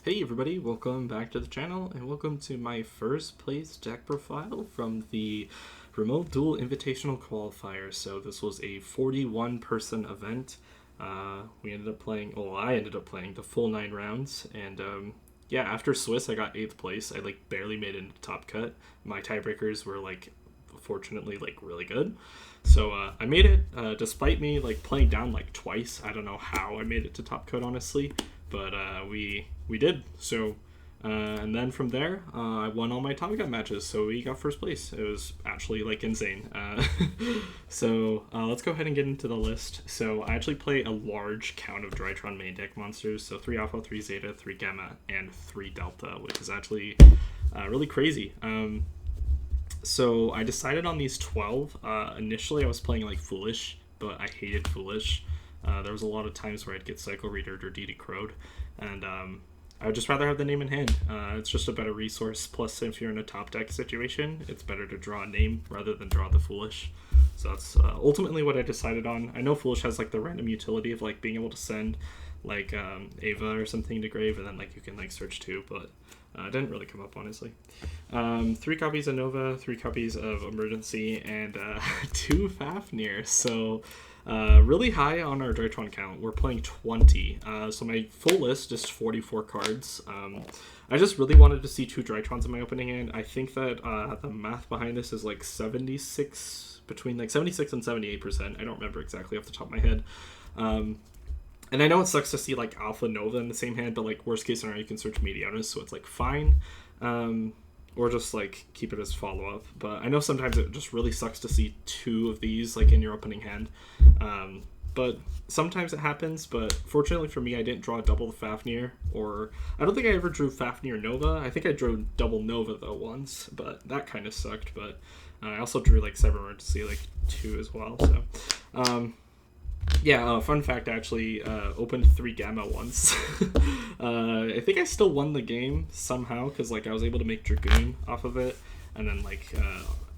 Hey everybody, welcome back to the channel and welcome to my first place deck profile from the Remote Duel Invitational Qualifier. So this was a 41 person event. We ended up playing, I ended up playing the full 9 rounds, and yeah, after Swiss I got 8th place. I barely made it into top cut. My tiebreakers were fortunately really good. So I made it despite me playing down twice. I don't know how I made it to top cut, honestly, but we did. So and then from there, I won all my Top Gun matches, so we got first place. It was actually insane. So let's go ahead and get into the list. So I actually play a large count of Drytron main deck monsters. So 3 Alpha, 3 Zeta, 3 Gamma, and 3 Delta, which is actually really crazy. So I decided on these 12. Initially, I was playing Foolish, but I hated Foolish. There was a lot of times where I'd get Cycle Readered or DD Crowed, and I would just rather have the name in hand. It's just a better resource. Plus, if you're in a top deck situation, it's better to draw a name rather than draw the Foolish. So that's ultimately what I decided on. I know Foolish has the random utility of being able to send Ava or something to grave, and then you can search too, but it didn't really come up, honestly. 3 copies of Nova, 3 copies of Emergency, and 2 Fafnir. So really high on our Drytron count. We're playing 20. So my full list is 44 cards. I just really wanted to see 2 Drytrons in my opening hand. I think that the math behind this is 76, between 76 and 78%. I don't remember exactly off the top of my head. And I know it sucks to see Alpha Nova in the same hand, but worst case scenario, you can search Medianus, so it's fine. Or just keep it as follow-up. But I know sometimes it just really sucks to see 2 of these in your opening hand. But sometimes it happens, but fortunately for me, I didn't draw double the Fafnir, or I don't think I ever drew Fafnir Nova. I think I drew double Nova though once, but that kind of sucked. But I also drew Cyber Emergency 2 as well, so yeah, fun fact, I actually opened 3 Gamma once. I think I still won the game somehow, because I was able to make Dragoon off of it, and then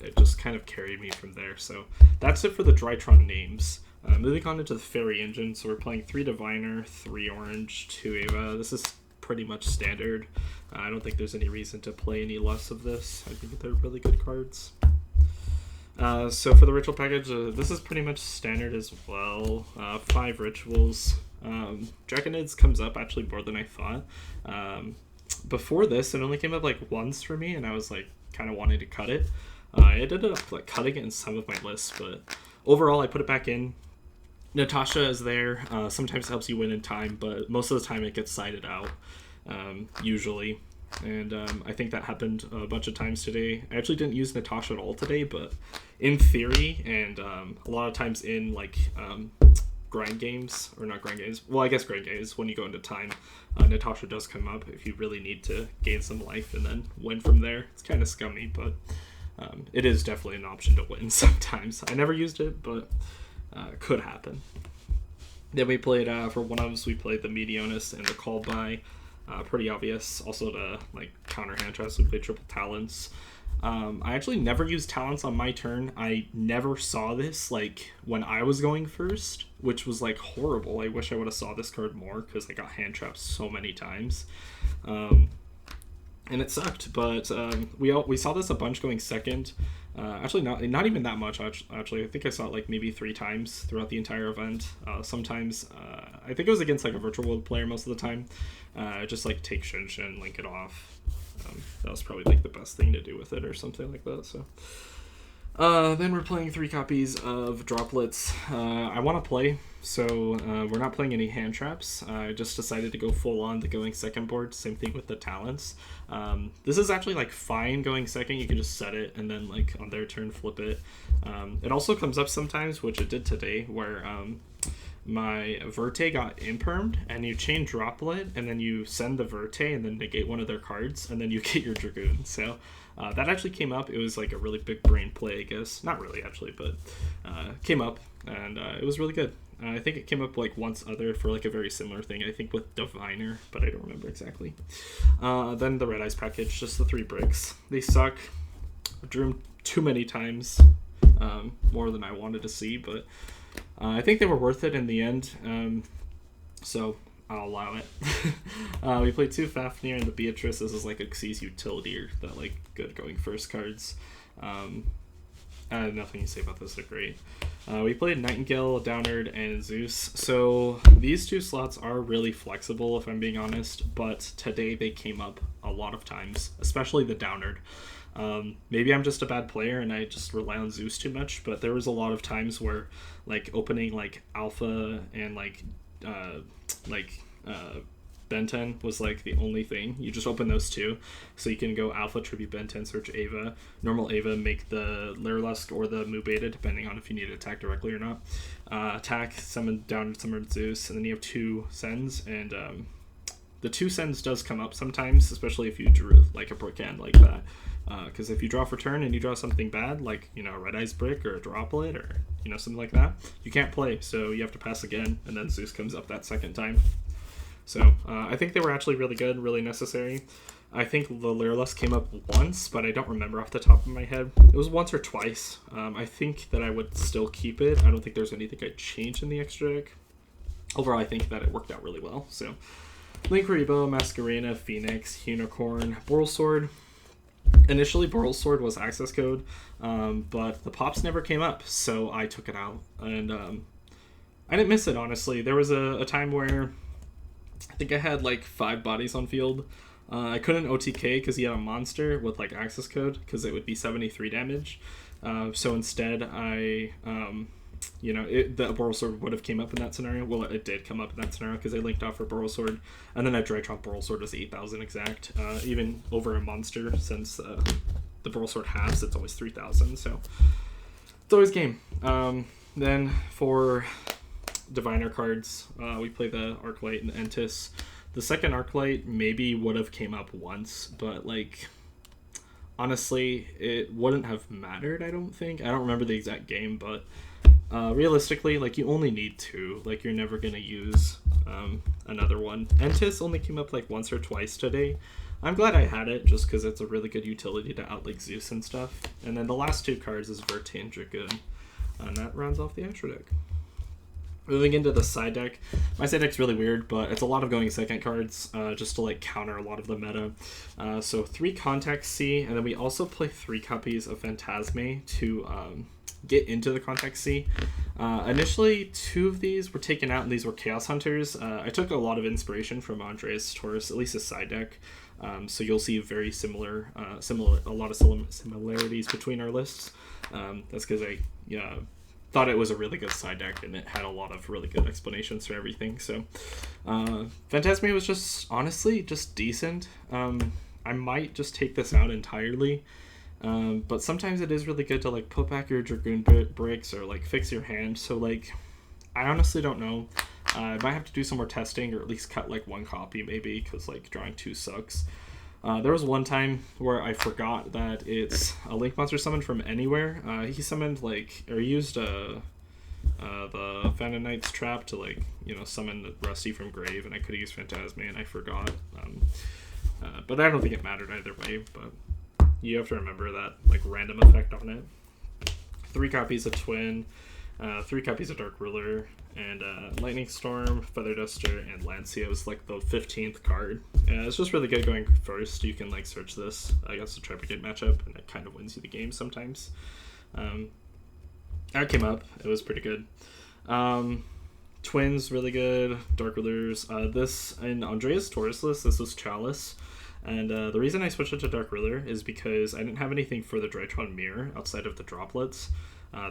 it just kind of carried me from there. So that's it for the Drytron names. Moving on into the Fairy Engine, so we're playing 3 Diviner, 3 Orange, 2 Ava. This is pretty much standard. I don't think there's any reason to play any less of this. I think they're really good cards. So for the ritual package, this is pretty much standard as well. 5 rituals. Draconids comes up actually more than I thought. Before this, it only came up once for me, and I was kind of wanting to cut it. I ended up cutting it in some of my lists, but overall I put it back in. Natasha is there. Sometimes it helps you win in time, but most of the time it gets sided out, usually. And I think that happened a bunch of times today. I actually didn't use Natasha at all today, but in theory, and a lot of times in grind games, or not grind games, well, I guess grind games, when you go into time, Natasha does come up if you really need to gain some life and then win from there. It's kind of scummy, but it is definitely an option to win sometimes. I never used it, but could happen. Then we played, for one of us, we played the Medianus and the Call By. Pretty obvious. Also to counter hand traps, we play triple talents. I actually never used talents on my turn. I never saw this when I was going first, which was horrible. I wish I would have saw this card more, because I got hand trapped so many times. And it sucked, but we saw this a bunch going second. Actually, not even that much. Actually, I think I saw it maybe 3 times throughout the entire event. Sometimes I think it was against a virtual world player most of the time. Just take Shinshin, link it off. That was probably the best thing to do with it, or something like that. So then we're playing 3 copies of Droplets. I want to play, so we're not playing any hand traps. I just decided to go full on the going second board. Same thing with the talents. This is actually fine going second. You can just set it and then on their turn flip it. It also comes up sometimes, which it did today, where my Verte got impermed, and you chain Droplet, and then you send the Verte and then negate one of their cards, and then you get your Dragoon. So that actually came up. It was a really big brain play, I guess. Not really, actually, but came up, and it was really good. I think it came up once other for a very similar thing, I think with Diviner, but I don't remember exactly. Then the Red Eyes package, just the 3 bricks. They suck. I drew them too many times, more than I wanted to see, but I think they were worth it in the end. So I'll allow it. We played 2 Fafnir and the Beatrice. This is like a Xyz utility or that like good going first cards. Nothing to say about this, they're great. We played Nightingale, Downard, and Zeus. So these 2 slots are really flexible, if I'm being honest, but today they came up a lot of times, especially the Downard. Maybe I'm just a bad player and I just rely on Zeus too much, but there was a lot of times where like opening like Alpha and Ben 10 was like the only thing. You just open those 2, so you can go Alpha, Tribute, Ben 10, search Ava, normal Ava, make the Lyrilusk or the Mu Beta, depending on if you need to attack directly or not. Attack, summon down, summon Zeus, and then you have 2 Sens, and the 2 Sens does come up sometimes, especially if you drew like a Brickhand like that. Because if you draw for turn and you draw something bad, like, you know, a Red Eyes Brick or a Droplet or, you know, something like that, you can't play, so you have to pass again, and then Zeus comes up that second time. So I think they were actually really good, really necessary. I think the Lyrilusk came up once, but I don't remember off the top of my head. It was once or twice. I think that I would still keep it. I don't think there's anything I'd change in the extra deck. Overall, I think that it worked out really well. So Link Rebo, Masquerena, Phoenix, Unicorn, Boral Sword. Initially, Boral Sword was access code, but the pops never came up, so I took it out. And I didn't miss it, honestly. There was a time where I think I had like 5 bodies on field. I couldn't OTK because he had a monster with like access code because it would be 73 damage. So instead I, the Boral Sword would have came up in that scenario. Well, it did come up in that scenario because I linked off for Boral Sword. And then at Drytron, Boral Sword was 8,000 exact. Even over a monster, since the Boral Sword halves, it's always 3,000. So it's always game. Then for Diviner cards, we play the Arclight and the Entis. The second Arclight maybe would have came up once, but like honestly it wouldn't have mattered. I don't remember the exact game, but realistically, like, you only need 2. Like, you're never gonna use another one. Entis only came up like once or twice today. I'm glad I had it just because it's a really good utility to outlink Zeus and stuff. And then the last 2 cards is Verte and Dragoon, and that rounds off the extra deck. Moving into the side deck, my side deck's really weird, but it's a lot of going second cards just to like counter a lot of the meta. So 3 Contact C, and then we also play 3 copies of Phantasme to get into the Contact C. Initially, 2 of these were taken out, and these were Chaos Hunters. I took a lot of inspiration from Andreas Taurus, at least his side deck. So you'll see very a lot of similarities between our lists. That's because I thought it was a really good side deck, and it had a lot of really good explanations for everything. So Phantasme was just honestly just decent. I might just take this out entirely, but sometimes it is really good to like put back your Dragoon bricks or like fix your hand. So like I honestly don't know. I might have to do some more testing, or at least cut like 1 copy maybe, because like drawing 2 sucks. There was one time where I forgot that it's a Link monster summoned from anywhere. He summoned used the Phantom Knight's trap to summon the Rusty from Grave, and I could have used Phantasme and I forgot. But I don't think it mattered either way, but you have to remember that like random effect on it. 3 copies of Twin, 3 copies of Dark Ruler, and Lightning Storm, Feather Duster, and Lancia was like the 15th card. It's just really good going first. You can like search this against a Trepidate matchup, and it kind of wins you the game sometimes. That came up. It was pretty good. Twins, really good. Dark Rulers. This, in Andreas Taurus list, this was Chalice. And the reason I switched it to Dark Ruler is because I didn't have anything for the Drytron Mirror outside of the droplets.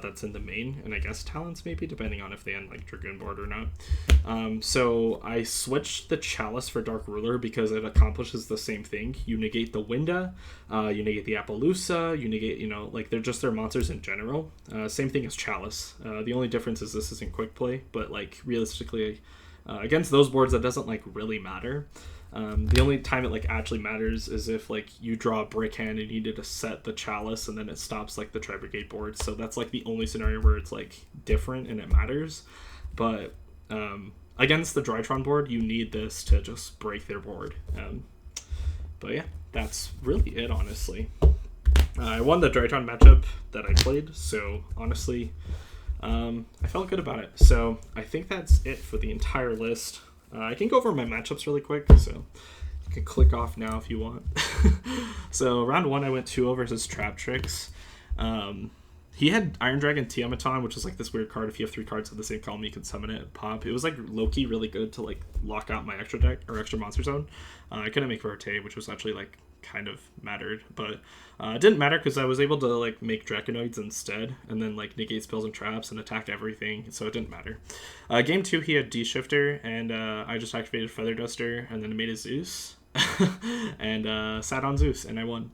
That's in the main, and I guess talents maybe, depending on if they had like Dragoon board or not. So I switched the Chalice for Dark Ruler because it accomplishes the same thing. You negate the Winda, you negate the Appaloosa, you negate, they're just their monsters in general. Same thing as Chalice. The only difference is this isn't quick play, but like realistically, against those boards that doesn't like really matter. The only time it like actually matters is if like you draw a brick hand and you need to set the Chalice, and then it stops like the Tri-Brigade board. So that's like the only scenario where it's like different and it matters. But against the Drytron board, you need this to just break their board. But yeah, that's really it, honestly. I won the Drytron matchup that I played, so honestly I felt good about it. So I think that's it for the entire list. I can go over my matchups really quick, so you can click off now if you want. So round 1, I went 2-0 versus Trap Tricks. He had Iron Dragon Tiamaton, which is like this weird card. If you have 3 cards in the same column, you can summon it, pop. It was like low-key really good to like lock out my extra deck or extra monster zone. I couldn't make Verte, which was actually like kind of mattered, but it didn't matter because I was able to like make Draconoids instead, and then like negate spells and traps and attack everything, so it didn't matter. Game 2, he had D-Shifter, and I just activated Feather Duster, and then made a Zeus, and sat on Zeus, and I won.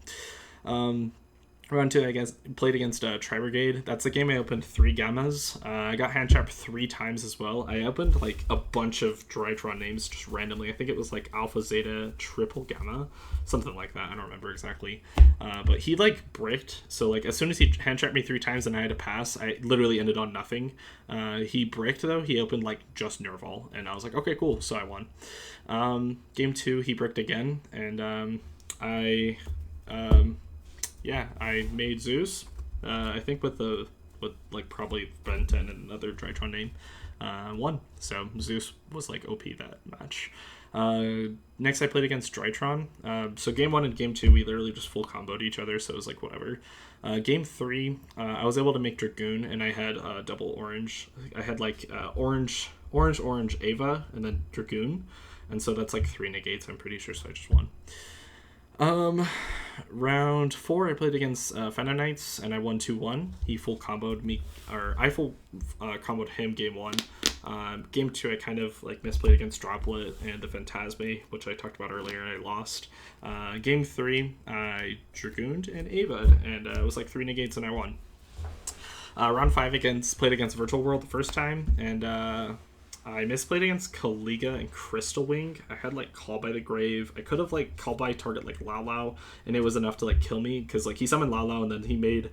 Round 2, I guess, played against Tri-Brigade. That's the game I opened 3 Gammas. I got hand trapped 3 times as well. I opened like a bunch of Drytron names just randomly. I think it was like Alpha, Zeta, Triple Gamma, something like that. I don't remember exactly. But he like bricked. So like as soon as he hand trapped me 3 times and I had to pass, I literally ended on nothing. He bricked though. He opened like just Nerval, and I was like, okay, cool. So I won. Game 2, he bricked again, and I made Zeus. I think with like probably Benten and another Drytron name, won. So Zeus was like OP that match. Next, I played against Drytron. So game 1 and game 2, we literally just full comboed each other. So it was like whatever. Game 3, I was able to make Dragoon, and I had double orange. I had like orange, Ava, and then Dragoon, and so that's like 3 negates. I'm pretty sure. So I just won. Round 4, I played against Fenna Knights, and I won 2-1. He full comboed me, or I full comboed him game 1. Game 2, I kind of like misplayed against Droplet and the Phantasme, which I talked about earlier, and I lost. Game 3, I Dragooned and Ava, and it was like 3 negates, and I won. Round 5, played against Virtual World the first time, and I misplayed against Kaliga and Crystal Wing. I had like Call by the Grave. I could have like Call by target like Lao Lao, and it was enough to like kill me because like he summoned Lao Lao, and then he made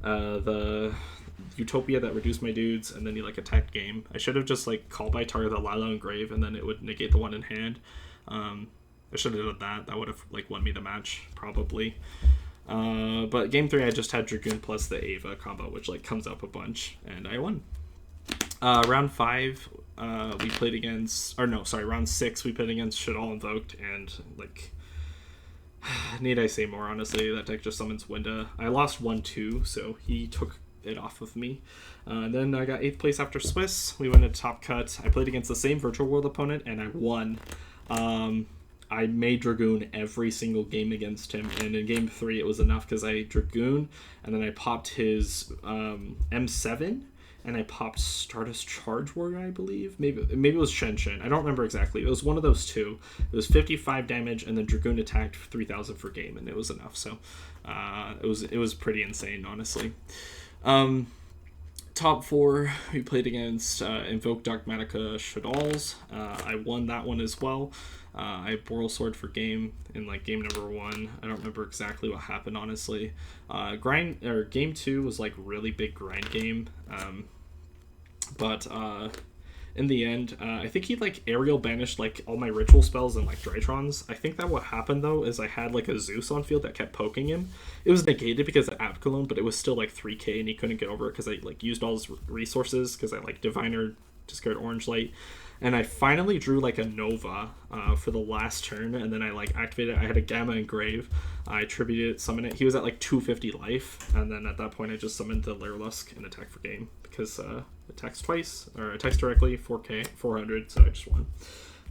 the Utopia that reduced my dudes, and then he like attacked game. I should have just like Call by target the Lao Lao and Grave, and then it would negate the one in hand. I should have done that. That would have like won me the match probably. But game 3, I just had Dragoon plus the Ava combo, which like comes up a bunch, and I won. Round 5, we played against, round 6, we played against Shadal Invoked, and like, need I say more, honestly, that deck just summons Winda. I lost 1-2, so he took it off of me. Then I got 8th place after Swiss. We went to Top Cut. I played against the same Virtual World opponent, and I won. I made Dragoon every single game against him, and in game 3 it was enough because I Dragoon, and then I popped his M7, and I popped Stardust Charge Warrior, I believe. Maybe it was Shen Shen. I don't remember exactly. It was one of those two. It was 55 damage, and then Dragoon attacked 3,000 for game, and it was enough. So it was pretty insane, honestly. Top 4, we played against Invoke Dogmatica Shadal's. I won that one as well. I had Boral Sword for game in like game number 1. I don't remember exactly what happened, honestly. Game 2 was like really big grind game. But in the end, I think he like aerial banished like all my ritual spells and like Drytrons. I think that what happened though is I had like a Zeus on field that kept poking him. It was negated because of Abkalone, but it was still like 3k, and he couldn't get over it because I like used all his resources because I like Diviner, discard Orange Light. And I finally drew like a Nova for the last turn, and then I like activated it. I had a Gamma Engrave. I attributed it, summoned it. He was at like 250 life, and then at that point I just summoned the Lairlusk and attack for game because it attacks twice, or attacks directly, 4k, 400, so I just won.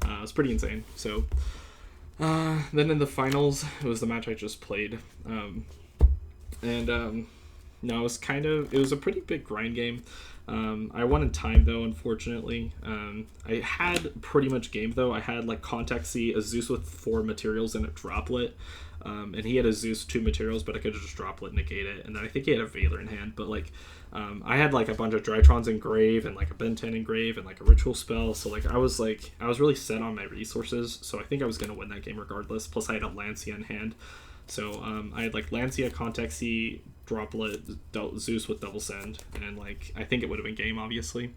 It was pretty insane. So then in the finals, it was the match I just played. No, it was a pretty big grind game. I won in time though, unfortunately. I had pretty much game though. I had like Contact C, a Zeus with 4 materials, and a Droplet. And he had a Zeus 2 materials, but I could just Droplet negate it. And then I think he had a Veiler in hand, but like I had like a bunch of Drytrons Engrave and like a Benten Engrave and like a ritual spell. So like I was really set on my resources. So I think I was gonna win that game regardless. Plus I had a Lancia in hand. So I had like Lancia, Contact C, Droplet, Zeus with Double Send, and like I think it would have been game, obviously.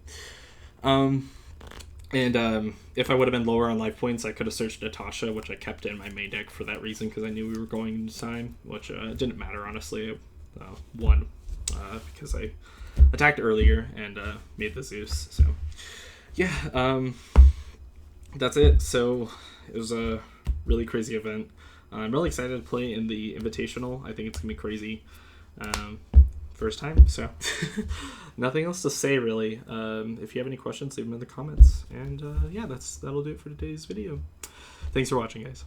If I would have been lower on life points, I could have searched Natasha, which I kept in my main deck for that reason because I knew we were going into time, which didn't matter, honestly. I won because I attacked earlier and made the Zeus. So yeah, that's it. So it was a really crazy event. I'm really excited to play in the Invitational. I think it's gonna be crazy. First time, so nothing else to say really. If you have any questions, leave them in the comments. And yeah, that'll do it for today's video. Thanks for watching, guys.